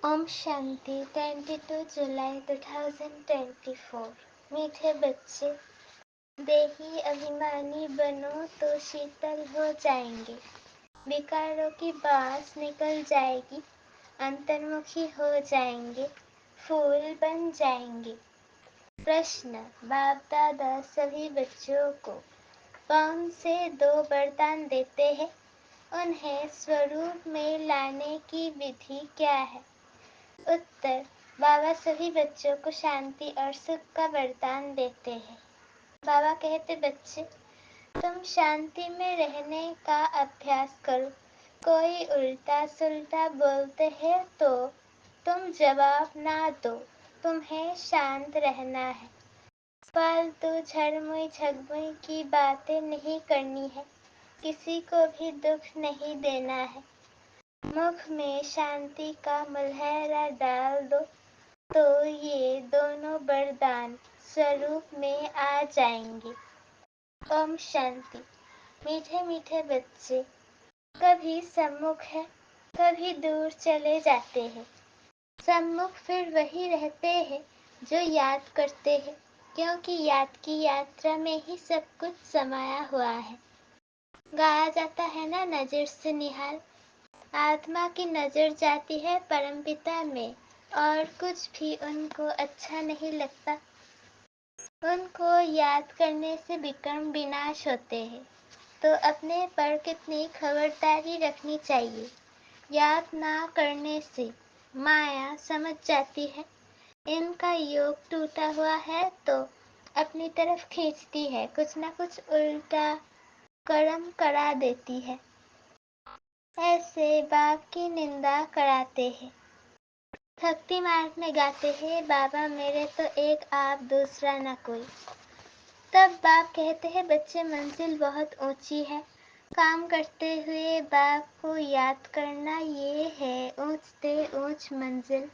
ओम शांति 22 जुलाई 2024। मीठे बच्चे, देही अभिमानी बनो तो शीतल हो जाएंगे, विकारों की बास निकल जाएगी, अंतर्मुखी हो जाएंगे, फूल बन जाएंगे। प्रश्न, बाप दादा सभी बच्चों को कौन से 2 वरदान देते हैं? उन्हें स्वरूप में लाने की विधि क्या है? उत्तर, बाबा सभी बच्चों को शांति और सुख का वरदान देते हैं। बाबा कहते, बच्चे तुम शांति में रहने का अभ्यास करो। कोई उल्टा सुल्टा बोलते हैं तो तुम जवाब ना दो, तुम्हें शांत रहना है। फालतू झड़मुई झगमुई की बातें नहीं करनी है, किसी को भी दुख नहीं देना है। मुख में शांति का मुलहरा डाल दो तो ये दोनों वरदान स्वरूप में आ जाएंगे। ओम शांति। मीठे मीठे बच्चे, कभी सम्मुख है, कभी दूर चले जाते हैं। सम्मुख फिर वही रहते हैं जो याद करते हैं, क्योंकि याद की यात्रा में ही सब कुछ समाया हुआ है। गाया जाता है ना, नजर से निहाल। आत्मा की नजर जाती है परमपिता में और कुछ भी उनको अच्छा नहीं लगता। उनको याद करने से विकर्म विनाश होते हैं, तो अपने पर कितनी खबरदारी रखनी चाहिए। याद ना करने से माया समझ जाती है इनका योग टूटा हुआ है, तो अपनी तरफ खींचती है, कुछ ना कुछ उल्टा कर्म करा देती है। ऐसे बाप की निंदा कराते हैं। भक्ति मार्ग में गाते हैं, बाबा मेरे तो एक आप दूसरा न कोई। तब बाप कहते हैं, बच्चे मंजिल बहुत ऊंची है, काम करते हुए बाप को याद करना ये है ऊंच से ऊंच मंजिल।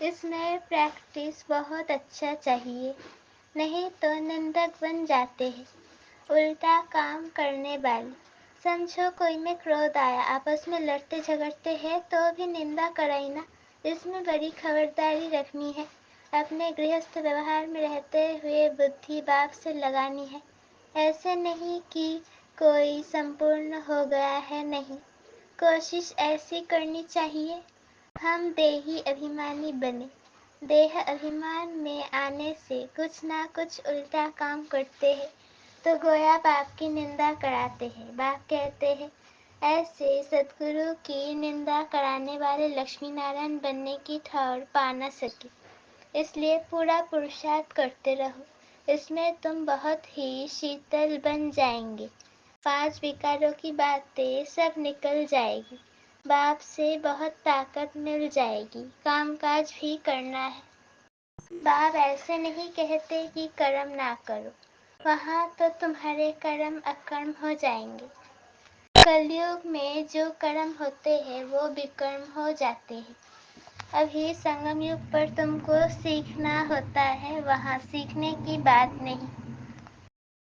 इसमें प्रैक्टिस बहुत अच्छा चाहिए, नहीं तो निंदक बन जाते हैं, उल्टा काम करने वाले। समझो कोई में क्रोध आया, आपस में लड़ते झगड़ते हैं तो भी निंदा कराई ना, इसमें बड़ी खबरदारी रखनी है। अपने गृहस्थ व्यवहार में रहते हुए बुद्धि बाप से लगानी है। ऐसे नहीं कि कोई संपूर्ण हो गया है, नहीं, कोशिश ऐसी करनी चाहिए हम देही अभिमानी बने। देह अभिमान में आने से कुछ ना कुछ उल्टा काम करते हैं तो गोया बाप की निंदा कराते हैं। बाप कहते हैं, ऐसे सद्गुरु की निंदा कराने वाले लक्ष्मी नारायण बनने की ठौर पा न सके, इसलिए पूरा पुरुषार्थ करते रहो, इसमें तुम बहुत ही शीतल बन जाएंगे। 5 विकारों की बातें सब निकल जाएगी, बाप से बहुत ताकत मिल जाएगी, कामकाज भी करना है। बाप ऐसे नहीं कहते कि कर्म ना करो, वहाँ तो तुम्हारे कर्म अकर्म हो जाएंगे। कलयुग में जो कर्म होते हैं वो विकर्म हो जाते हैं। अभी संगम युग पर तुमको सीखना होता है, वहाँ सीखने की बात नहीं,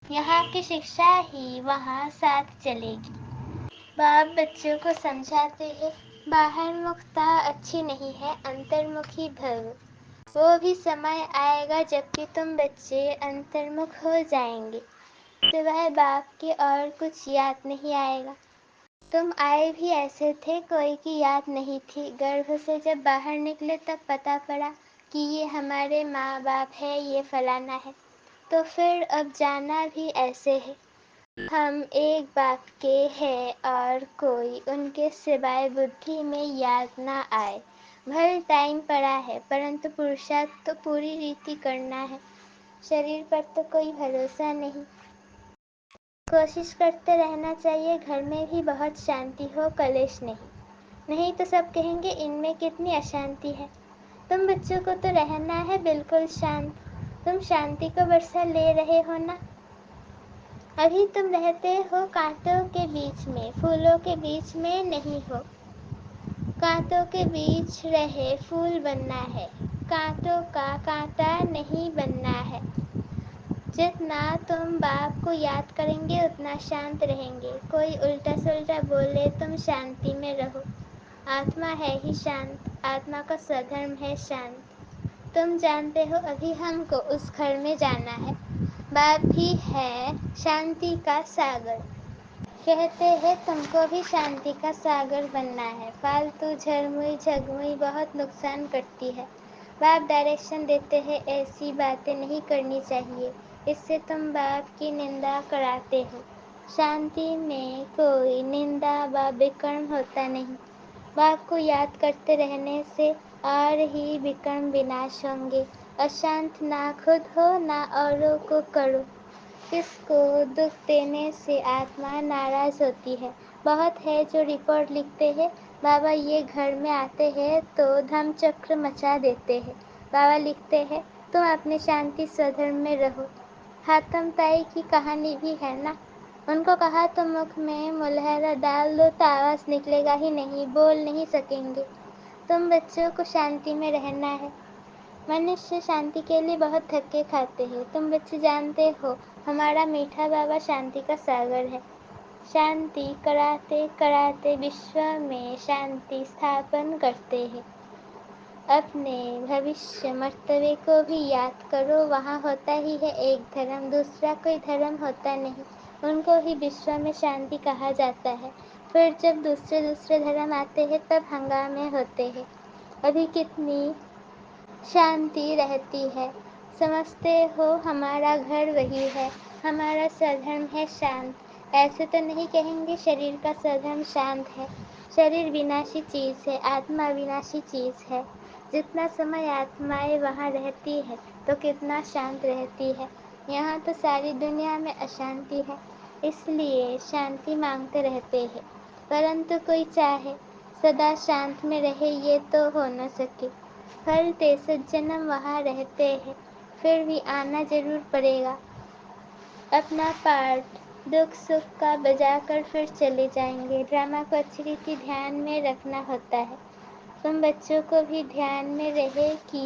यहाँ की शिक्षा ही वहाँ साथ चलेगी। बाप बच्चों को समझाते हैं, बाहर मुखता अच्छी नहीं है, अंतर्मुखी भव। वो भी समय आएगा जबकि तुम बच्चे अंतर्मुख हो जाएंगे, सिवाय बाप के और कुछ याद नहीं आएगा। तुम आए भी ऐसे थे, कोई की याद नहीं थी। गर्भ से जब बाहर निकले तब पता पड़ा कि ये हमारे माँ बाप है, ये फलाना है, तो फिर अब जाना भी ऐसे है। हम एक बाप के हैं और कोई उनके सिवाय बुद्धि में याद ना आए। भले टाइम पड़ा है, परंतु पुरुषार्थ तो पूरी रीति करना है। शरीर पर तो कोई भरोसा नहीं, कोशिश करते रहना चाहिए घर में भी बहुत शांति हो, कलेश नहीं, नहीं तो सब कहेंगे इनमें कितनी अशांति है। तुम बच्चों को तो रहना है बिल्कुल शांत, तुम शांति को वर्षा ले रहे हो ना। अभी तुम रहते हो कांटों के बीच में, फूलों के बीच में नहीं हो। कांटों के बीच रहे फूल बनना है, कांटों का कांटा नहीं बनना है। जितना तुम बाप को याद करेंगे उतना शांत रहेंगे। कोई उल्टा सुल्टा बोले तुम शांति में रहो, आत्मा है ही शांत, आत्मा का स्वधर्म है शांत। तुम जानते हो अभी हमको उस घर में जाना है। बाप भी है शांति का सागर, कहते हैं तुमको भी शांति का सागर बनना है। फालतू झरमुई झगमुई बहुत नुकसान करती है। बाप डायरेक्शन देते हैं ऐसी बातें नहीं करनी चाहिए, इससे तुम बाप की निंदा कराते हो। शांति में कोई निंदा व विकर्म होता नहीं। बाप को याद करते रहने से और ही विकर्म विनाश होंगे। अशांत ना खुद हो ना औरों को करो। किसको दुख देने से आत्मा नाराज होती है। बहुत है जो रिपोर्ट लिखते हैं, बाबा ये घर में आते हैं तो धम्मचक्र मचा देते हैं। बाबा लिखते हैं तुम अपने शांति स्वधर्म में रहो। हातम ताई की कहानी भी है ना, उनको कहा तो मुख में मुलहरा डाल दो तो आवाज निकलेगा ही नहीं, बोल नहीं सकेंगे। तुम बच्चों को शांति में रहना है। मनुष्य शांति के लिए बहुत धक्के खाते हैं। तुम बच्चे जानते हो हमारा मीठा बाबा शांति का सागर है। शांति कराते कराते विश्व में शांति स्थापन करते हैं। अपने भविष्य मर्तबे को भी याद करो, वहाँ होता ही है एक धर्म, दूसरा कोई धर्म होता नहीं। उनको ही विश्व में शांति कहा जाता है। फिर जब दूसरे दूसरे धर्म आते हैं तब हंगामे होते हैं। अभी कितनी शांति रहती है। समझते हो हमारा घर वही है, हमारा स्वधर्म है शांत। ऐसे तो नहीं कहेंगे शरीर का स्वधर्म शांत है। शरीर विनाशी चीज है, आत्मा अविनाशी चीज है। जितना समय आत्माएं वहाँ रहती है तो कितना शांत रहती है। यहाँ तो सारी दुनिया में अशांति है, इसलिए शांति मांगते रहते हैं। परंतु कोई चाहे सदा शांत में रहे ये तो हो न सके। हर 63 जन्म वहाँ रहते हैं, फिर भी आना जरूर पड़ेगा। अपना पार्ट दुख सुख का बजा कर फिर चले जाएंगे। ड्रामा को अच्छी रीति ध्यान में रखना होता है। तुम बच्चों को भी ध्यान में रहे कि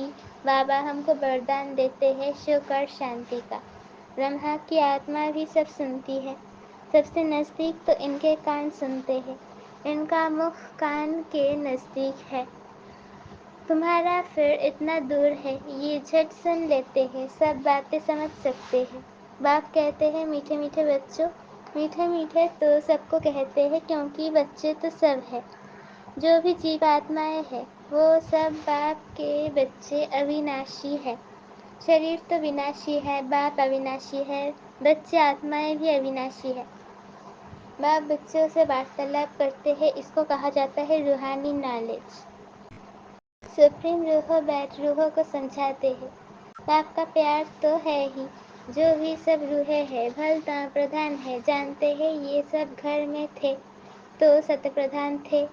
बाबा हमको वरदान देते हैं सुख और शांति का। ब्रह्मा की आत्मा भी सब सुनती है। सबसे नजदीक तो इनके कान सुनते हैं, इनका मुख कान के नजदीक है। तुम्हारा फिर इतना दूर है, ये झट सुन लेते हैं, सब बातें समझ सकते हैं। बाप कहते हैं मीठे मीठे बच्चों, मीठे मीठे तो सबको कहते हैं क्योंकि बच्चे तो सब है। जो भी जीवात्माएं हैं वो सब बाप के बच्चे अविनाशी है। शरीर तो विनाशी है, बाप अविनाशी है, बच्चे आत्माएं भी अविनाशी है। बाप बच्चों से वार्तालाप करते हैं, इसको कहा जाता है रूहानी नॉलेज। सुप्रीम रूह बैठ रूहों को समझाते हैं। बाप का प्यार तो है ही। जो भी सब रूहें हैं भलता प्रधान है, जानते हैं ये सब घर में थे तो सत्य प्रधान थे।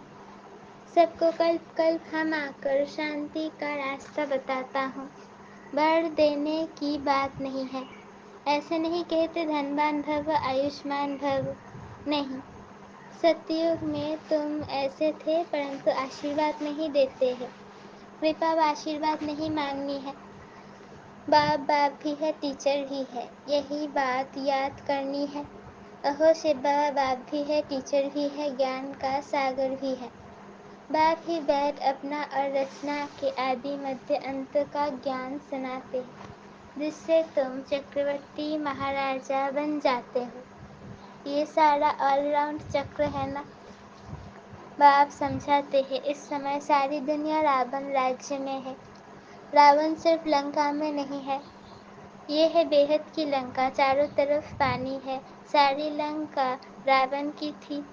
सबको कल्प कल्प हम आकर शांति का रास्ता बताता हूँ। बढ़ देने की बात नहीं है। ऐसे नहीं कहते धनवान भव आयुष्मान भव, नहीं। सतयुग में तुम ऐसे थे परंतु आशीर्वाद नहीं देते हैं। कृपा व आशीर्वाद नहीं मांगनी है। बाप बाप भी है, टीचर भी है, यही बात याद करनी है। अहो शिवा बाप भी है, टीचर भी है, ज्ञान का सागर भी है। बाप ही बैठ अपना और रचना के आदि मध्य अंत का ज्ञान सुनाते हैं, जिससे तुम चक्रवर्ती महाराजा बन जाते हो। ये सारा ऑलराउंड चक्र है ना। बाप समझाते हैं इस समय सारी दुनिया रावण राज्य में है। रावण सिर्फ लंका में नहीं है, ये है बेहद की लंका, चारों तरफ पानी है। सारी लंका रावण की थी,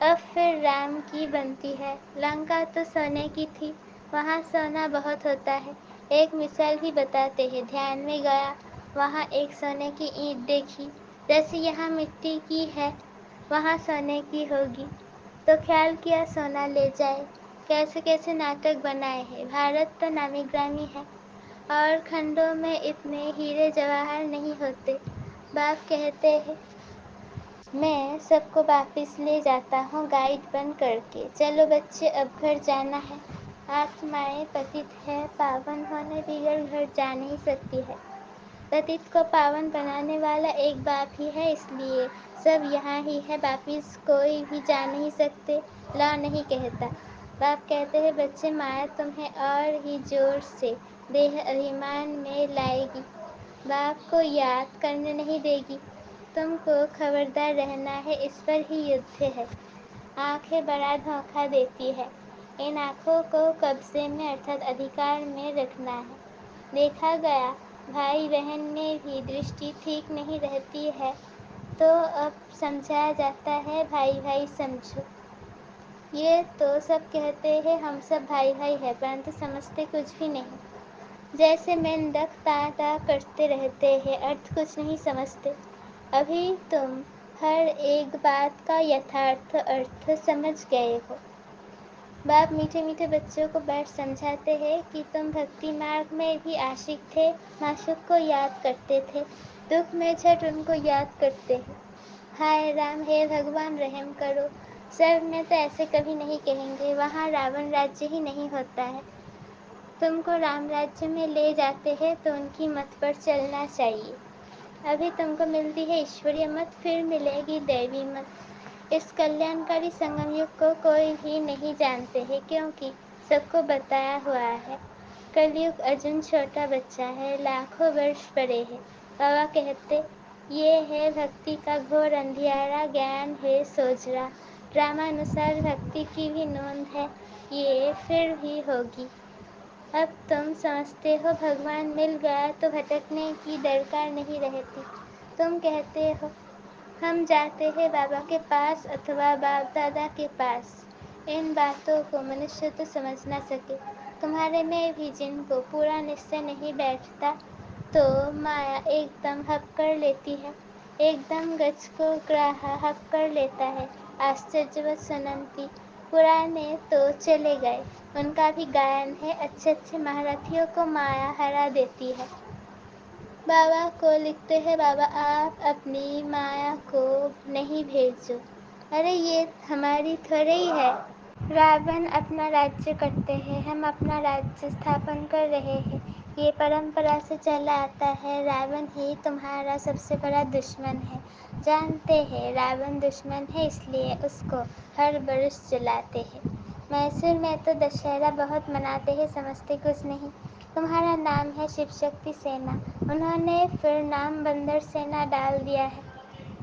अब फिर राम की बनती है। लंका तो सोने की थी, वहाँ सोना बहुत होता है। एक मिसाल भी बताते हैं, ध्यान में गया, वहाँ एक सोने की ईंट देखी, जैसे यहाँ मिट्टी की है वहाँ सोने की होगी, तो ख्याल किया सोना ले जाए। कैसे कैसे नाटक बनाए हैं। भारत तो नामी ग्रामी है और खंडों में इतने हीरे जवाहर नहीं होते। बाप कहते हैं मैं सबको वापिस ले जाता हूँ गाइड बन करके। चलो बच्चे अब घर जाना है। आत्माएं पतित है, पावन होने बिगड़ घर जा नहीं सकती है। पतित को पावन बनाने वाला एक बाप ही है, इसलिए सब यहाँ ही है, वापिस कोई भी जा नहीं सकते। लॉ नहीं कहता। باپ کہتے ہیں بچے مایا تمہیں اور ہی زور سے دیہ ابھیمان میں لائے گی، باپ کو یاد کرنے نہیں دے گی، تم کو خبردار رہنا ہے، اس پر ہی یدھ ہے۔ آنکھیں بڑا دھوکہ دیتی ہے، ان آنکھوں کو قبضے میں ارتھات ادھیکار میں رکھنا ہے۔ دیکھا گیا بھائی بہن میں بھی درشٹی ٹھیک نہیں رہتی ہے تو اب سمجھایا جاتا ہے بھائی بھائی سمجھو۔ یہ تو سب کہتے ہیں ہم سب بھائی بھائی ہیں، پرنتو سمجھتے کچھ بھی نہیں، جیسے مینڈک تا تا کرتے رہتے ہیں، ارتھ کچھ نہیں سمجھتے۔ ابھی تم ہر ایک بات کا یتھارتھ ارتھ سمجھ گئے ہو۔ باپ میٹھے میٹھے بچوں کو بیٹھ سمجھاتے ہیں کہ تم بھکتی مارگ میں بھی عاشق تھے، معشوق کو یاد کرتے تھے، دکھ میں جھٹ ان کو یاد کرتے ہیں۔ ہائے رام، ہے بھگوان رحم کرو، سرگ میں تو ایسے کبھی نہیں کہیں گے، وہاں راون راجیہ ہی نہیں ہوتا ہے۔ تم کو رام راجیہ میں لے جاتے ہیں تو ان کی مت پر چلنا چاہیے۔ ابھی تم کو ملتی ہے ایشوریہ مت، پھر ملے گی دیوی مت۔ اس کلیانکاری سنگم یگ کو کوئی بھی نہیں جانتے ہیں، کیونکہ سب کو بتایا ہوا ہے۔ کلیگ ارجن چھوٹا بچہ ہے، لاکھوں برش بڑے ہے۔ بابا کہتے یہ ہے بھکتی کا گھور اندھیارا، گیان ہے سوجھرا، ڈرامانوسار بھکتی کی بھی نوند ہے، یہ پھر بھی ہوگی۔ اب تم سمجھتے ہو بھگوان مل گیا تو بھٹکنے کی درکار نہیں رہتی۔ تم کہتے ہو ہم جاتے ہیں بابا کے پاس اتھوا باپ دادا کے پاس۔ ان باتوں کو منشیہ تو سمجھ نہ سکے۔ تمہارے میں بھی جن کو پورا نشچے نہیں بیٹھتا تو مایا ایک دم ہپ کر لیتی ہے، ایک دم گج کو گراہ ہپ کر لیتا ہے۔ آشچریہ سننتی، پرانے تو چلے گئے، ان کا بھی گائن ہے، اچھے اچھے مہارتھیوں کو مایا ہرا دیتی ہے۔ بابا کو لکھتے ہیں بابا آپ اپنی مایا کو نہیں بھیجو، ارے یہ ہماری تھوڑی ہے۔ راون اپنا راجیہ کرتے ہیں، ہم اپنا راجیہ استھاپن کر رہے ہیں، یہ پرمپرا سے چلا آتا ہے۔ راون ہی تمہارا سب سے بڑا دشمن ہے، جانتے ہیں راون دشمن ہے اس لیے اس کو ہر برس جلاتے ہیں۔ میسور میں تو دشہرا بہت مناتے ہیں، سمجھتے کچھ نہیں۔ تمہارا نام ہے شیو شکتی سینا، انہوں نے پھر نام بندر سینا ڈال دیا ہے۔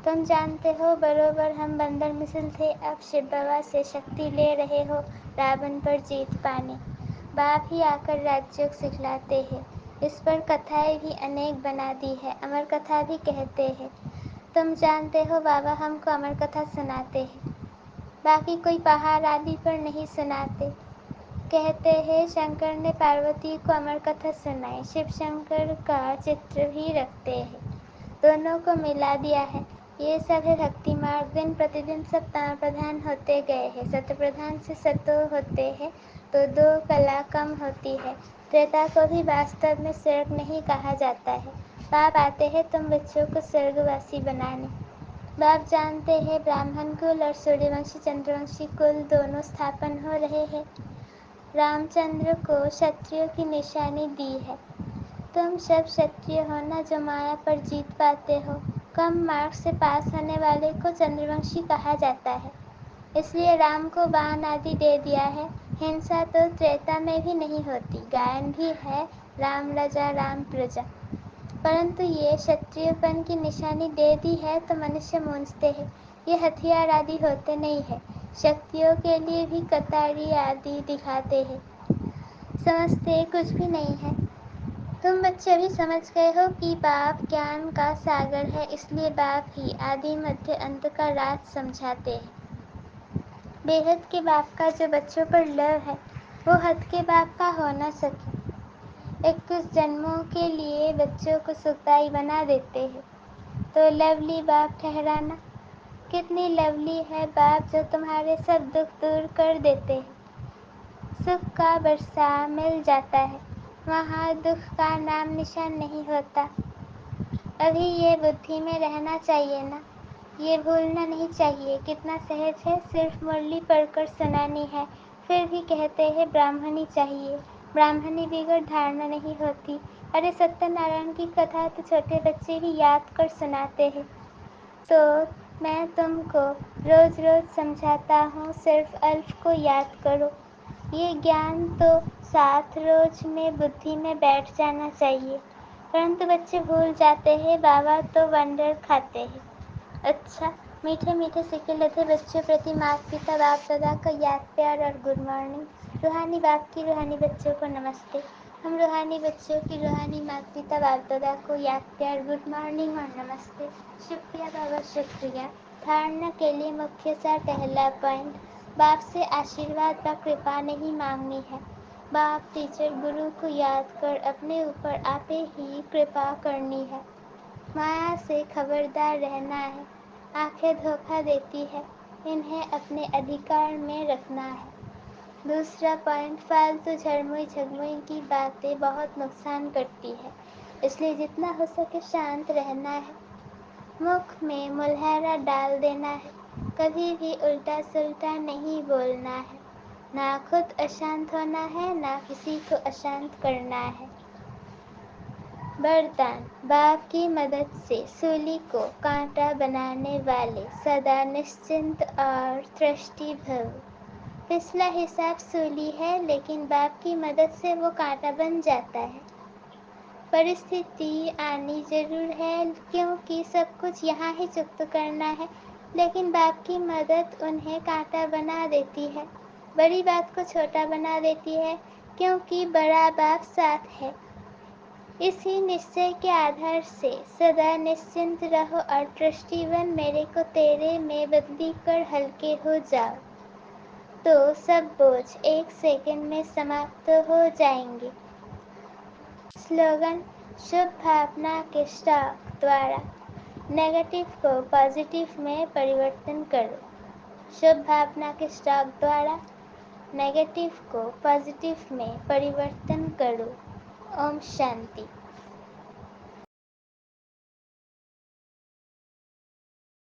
تم جانتے ہو بروبر ہم بندر مثل تھے، اب شیو بابا سے شکتی لے رہے ہو راون پر جیت پانے۔ باپ ہی آ کر راج یوگ سکھلاتے ہیں، اس پر کتھائیں بھی انیک بنا دی ہے، امر کتھا بھی کہتے ہیں۔ تم جانتے ہو بابا ہم کو امر کتھا سناتے ہیں، باقی کوئی پہاڑ آدی پر نہیں سناتے۔ کہتے ہیں شنکر نے پاروتی کو امر کتھا سنائی، شیو شنکر کا چتر بھی رکھتے ہیں، دونوں کو ملا دیا ہے۔ یہ سب ہے بھکتی مارگ، دن پرتی دن سب تم پردھان ہوتے گئے ہیں، ست پردھان سے ستو ہوتے ہیں تو دو کلا کم ہوتی ہے۔ تریتا کو بھی واستو میں سرگ نہیں کہا جاتا ہے۔ باپ آتے ہیں تم بچوں کو سرگ واسی بنانے۔ باپ جانتے ہیں براہمن کل اور سوریہ ونشی چندر ونشی کل دونوں استھاپن ہو رہے ہیں۔ رام چندر کو شتریوں کی نشانی دی ہے، تم سب شتریہ ہو نا جو مایا پر جیت پاتے ہو۔ کم مارکس سے پاس ہونے والے کو چندر ونشی کہا جاتا ہے، اس لیے رام کو بان آدی دے دیا ہے۔ ہنسا تو تریتا میں بھی نہیں ہوتی، گائن بھی ہے رام رجا رام پرجا، پرنتو یہ شتریہ پن کی نشانی دے دی ہے تو منشیہ مونجتے ہیں، یہ ہتھیار آدی ہوتے نہیں ہیں، شکتیوں کے لیے بھی کتاری آدی دکھاتے ہیں، سمجھتے کچھ بھی نہیں ہے۔ تم بچے ابھی سمجھ گئے ہو کہ باپ گیان کا ساگر ہے، اس لیے باپ ہی آدی مدھیہ انت کا راز سمجھاتے ہیں۔ بے حد کے باپ کا جو بچوں پر لو ہے وہ حد کے باپ کا ہو نہ سکے۔ 21 جنموں کے لیے بچوں کو سکھدائی بنا دیتے ہیں تو لولی باپ ٹھہرانا۔ کتنی لولی ہے باپ جو تمہارے سب دکھ دور کر دیتے ہیں۔ سکھ کا برسا مل جاتا ہے، وہاں دکھ کا نام نشان نہیں ہوتا۔ ابھی یہ بدھی میں رہنا چاہیے نا، یہ بھولنا نہیں چاہیے، کتنا سہج ہے، صرف مرلی پڑھ کر سنانی ہے۔ پھر بھی کہتے ہیں براہمنی چاہیے، براہمنی بغیر دھارنا نہیں ہوتی۔ ارے ستیہ نارائن کی کتھا تو چھوٹے بچے بھی یاد کر سناتے ہیں، تو میں تم کو روز روز سمجھاتا ہوں صرف الف کو یاد کرو۔ یہ ज्ञान तो 7 रोज में बुद्धि में बैठ जाना चाहिए, परंतु बच्चे भूल जाते हैं। बाबा तो वंडर खाते हैं। अच्छा, मीठे मीठे सिक्के लदे बच्चों प्रति माता पिता बाप दादा का याद प्यार और गुड मॉर्निंग। रूहानी बाप की रूहानी बच्चों को नमस्ते। हम रूहानी बच्चों की रूहानी माता पिता बाप दादा को याद प्यार गुड मॉर्निंग और नमस्ते। शुक्रिया बाबा, शुक्रिया। धारणा के लिए मुख्य सा पहला पॉइंट, बाप से आशीर्वाद व कृपा नहीं मांगनी है। बाप, टीचर, गुरु को याद कर अपने ऊपर आपे ही कृपा करनी है। माया से खबरदार रहना है। आंखें धोखा देती है, इन्हें अपने अधिकार में रखना है। दूसरा पॉइंट, फालतू झरमुई झगमुई की बातें बहुत नुकसान करती है, इसलिए जितना हो सके शांत रहना है। मुख में मुलहरा डाल देना है, कभी भी उल्टा सुल्टा नहीं बोलना है। ना खुद अशांत होना है, ना किसी को अशांत करना है। वरदान, बाप की मदद से सूली को कांटा बनाने वाले सदा निश्चिंत और तृष्टि भव। पिछला हिसाब सूली है, लेकिन बाप की मदद से वो कांटा बन जाता है। परिस्थिति आनी जरूर है, क्योंकि सब कुछ यहाँ ही चुकत करना है, लेकिन बाप की मदद उन्हें कांटा बना देती है। बड़ी बात को छोटा बना देती है, क्योंकि बड़ा बाप साथ है। इसी निश्चय के आधार से सदा निश्चिंत रहो और दृष्टिवन मेरे को तेरे में बदली कर हल्के हो जाओ, तो सब बोझ 1 सेकंड में समाप्त हो जाएंगे। स्लोगन, शुभ भावना के स्टॉक द्वारा नेगेटिव को पॉजिटिव में परिवर्तन करो। शुभ भावना के स्टॉक द्वारा नेगेटिव को पॉजिटिव में परिवर्तन करो। ओम शांति।